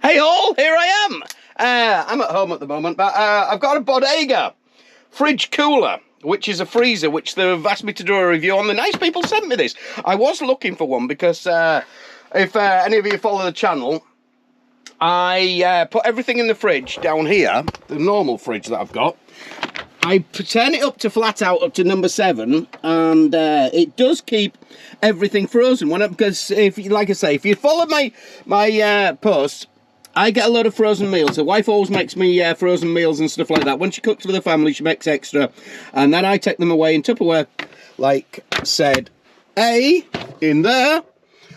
Hey all, here I am. I'm at home at the moment, but I've got a Bodega fridge cooler, which is a freezer, which they've asked me to do a review on. The nice people sent me this. I was looking for one because if any of you follow the channel, I put everything in the fridge down here, the normal fridge that I've got. I turn it up to flat out, up to number 7, and it does keep everything frozen. Because if, like I say, if you follow my posts, I get a lot of frozen meals. The wife always makes me frozen meals and stuff like that. When she cooks for the family, she makes extra, and then I take them away in Tupperware, like said, in there.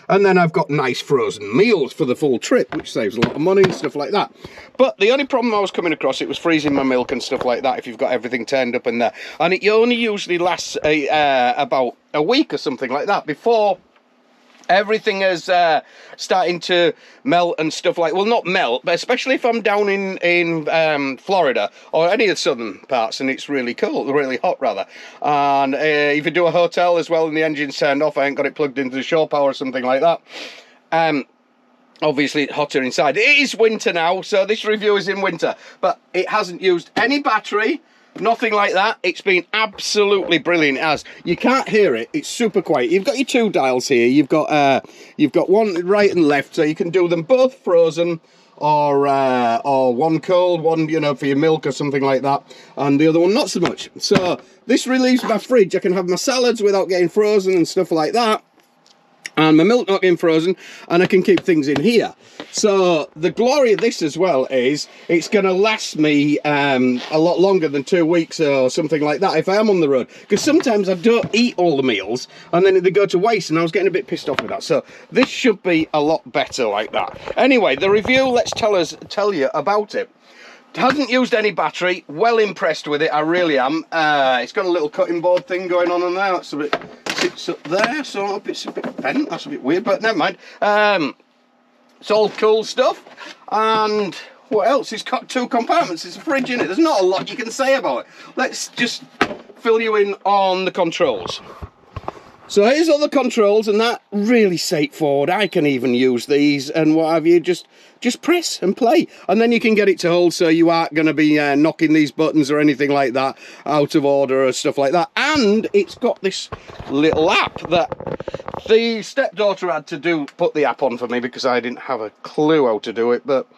And then I've got nice frozen meals for the full trip, which saves a lot of money and stuff like that. But the only problem I was coming across, it was freezing my milk and stuff like that if you've got everything turned up in there. And it only usually lasts about a week or something like that before everything is starting to melt and stuff like, well, not melt, but especially if I'm down in Florida or any of the southern parts and it's really cold, really hot rather. And if you do a hotel as well and the engine's turned off, I ain't got it plugged into the shore power or something like that. Obviously it's hotter inside. It is winter now, so this review is in winter, but it hasn't used any battery. Nothing like that. It's been absolutely brilliant. As you can't hear it, it's super quiet. You've got your 2 dials here. You've got one right and left, so you can do them both frozen or one cold, one for your milk or something like that, and the other one not so much. So this relieves my fridge. I can have my salads without getting frozen and stuff like that, and my milk not getting frozen, and I can keep things in here. So the glory of this as well is it's going to last me a lot longer than 2 weeks or something like that if I am on the road, because sometimes I don't eat all the meals and then they go to waste, and I was getting a bit pissed off with that. So this should be a lot better like that. Anyway, the review, let's tell you about it. It hasn't used any battery. Well impressed with it, I really am. It's got a little cutting board thing going on there. It's a bit, sits up there, so it's a bit bent. That's a bit weird, but never mind. It's all cool stuff. And what else? It's got 2 compartments. It's a fridge in it. There's not a lot you can say about it. Let's just fill you in on the controls. So here's all the controls, and that really straightforward. I can even use these and what have you. Just press and play, and then you can get it to hold, so you aren't going to be knocking these buttons or anything like that out of order or stuff like that. And it's got this little app that the stepdaughter had to put the app on for me because I didn't have a clue how to do it. But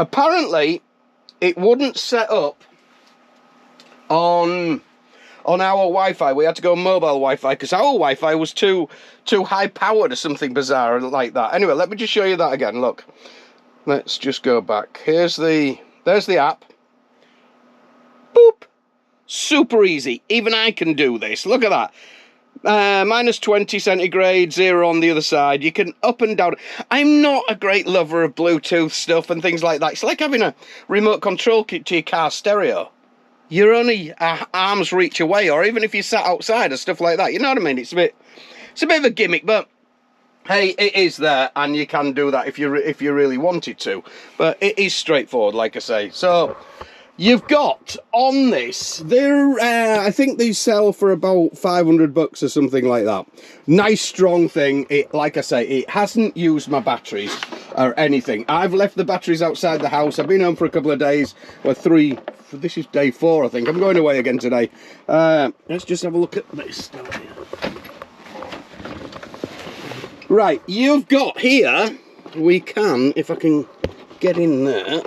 apparently it wouldn't set up on our Wi-Fi. We had to go mobile Wi-Fi because our Wi-Fi was too high powered or something bizarre like that. Anyway, let me just show you that again. Look, let's just go back. There's the app. Boop. Super easy. Even I can do this. Look at that. Minus 20 centigrade, 0 on the other side. You can up and down. I'm not a great lover of Bluetooth stuff and things like that. It's like having a remote control kit to your car stereo. You're only arm's reach away, or even if you sat outside or stuff like that. You know what I mean? It's a bit of a gimmick, but hey, it is there, and you can do that if you really wanted to. But it is straightforward, like I say. So you've got on this, I think these sell for about $500 or something like that. Nice strong thing. It, like I say, it hasn't used my batteries or anything. I've left the batteries outside the house. I've been home for a couple of days, or 3. This is day 4, I think. I'm going away again today. Let's just have a look at this down here. Right, you've got here, we can, if I can get in there.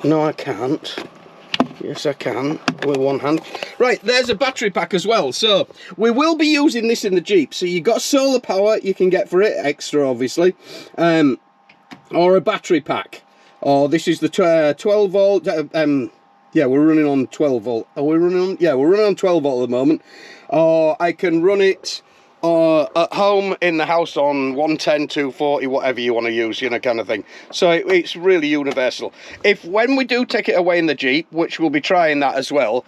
No, I can't. Yes, I can, with one hand. Right, there's a battery pack as well. So, we will be using this in the Jeep. So, you've got solar power you can get for it, extra, obviously. Or a battery pack. Or this is the 12 volt. Yeah, we're running on 12 volt. Are we running on? Yeah, we're running on 12 volt at the moment. Or I can run it at home in the house on 110, 240, whatever you want to use, kind of thing. So it's really universal. When we do take it away in the Jeep, which we'll be trying that as well,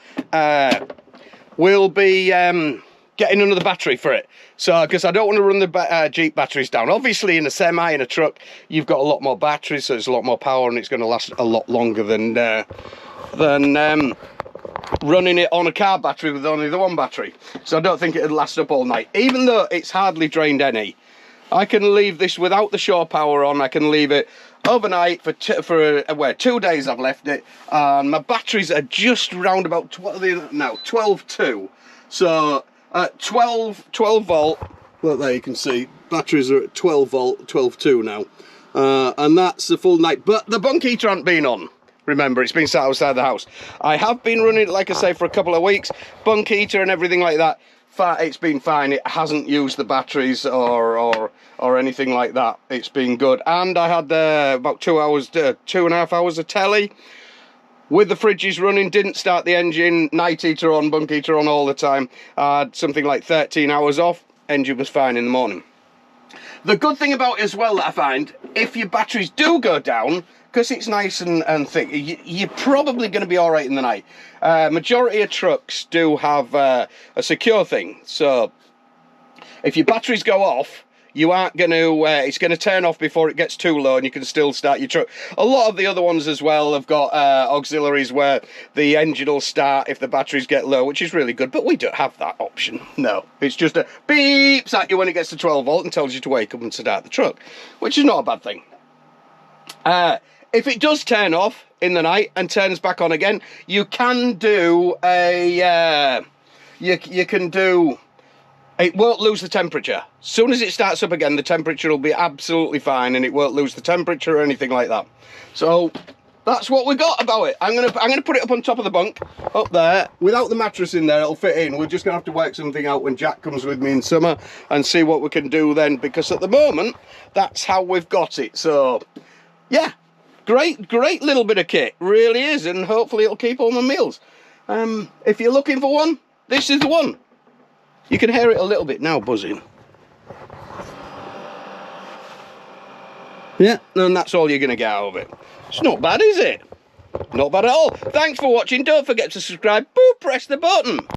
we'll be getting another battery for it. So, because I don't want to run the Jeep batteries down. Obviously, in a semi, in a truck, you've got a lot more batteries, so there's a lot more power, and it's going to last a lot longer than running it on a car battery with only the one battery. So I don't think it'd last up all night. Even though it's hardly drained any, I can leave this without the shore power on. I can leave it overnight for 2 days I've left it. And my batteries are just round about 12.2. So at 12 volt, look there, you can see batteries are at 12 volt, 12.2 now. And that's the full night. But the bunk heater hasn't been on. Remember, it's been sat outside the house. I have been running it, like I say, for a couple of weeks. Bunk heater and everything like that. It's been fine. It hasn't used the batteries or anything like that. It's been good. And I had about 2.5 hours of telly with the fridges running. Didn't start the engine. Night heater on, bunk heater on all the time. I had something like 13 hours off. Engine was fine in the morning. The good thing about it as well that I find, if your batteries do go down, because it's nice and thick, you're probably going to be all right in the night. Majority of trucks do have a secure thing, so if your batteries go off, you aren't going to, it's going to turn off before it gets too low and you can still start your truck. A lot of the other ones as well have got auxiliaries where the engine will start if the batteries get low, which is really good, but we don't have that option. No, it's just a beeps at you when it gets to 12 volt and tells you to wake up and start the truck, which is not a bad thing. If it does turn off in the night and turns back on again, you can do a, you can do, it won't lose the temperature. As soon as it starts up again, the temperature will be absolutely fine and it won't lose the temperature or anything like that. So that's what we got about it. I'm gonna put it up on top of the bunk, up there. Without the mattress in there, it'll fit in. We're just gonna have to work something out when Jack comes with me in summer and see what we can do then, because at the moment, that's how we've got it. So, yeah. Great little bit of kit, really is, and hopefully it'll keep all my meals. If you're looking for one, this is the one. You can hear it a little bit now buzzing. Yeah, and that's all you're going to get out of it. It's not bad, is it? Not bad at all. Thanks for watching. Don't forget to subscribe. Boo, press the button.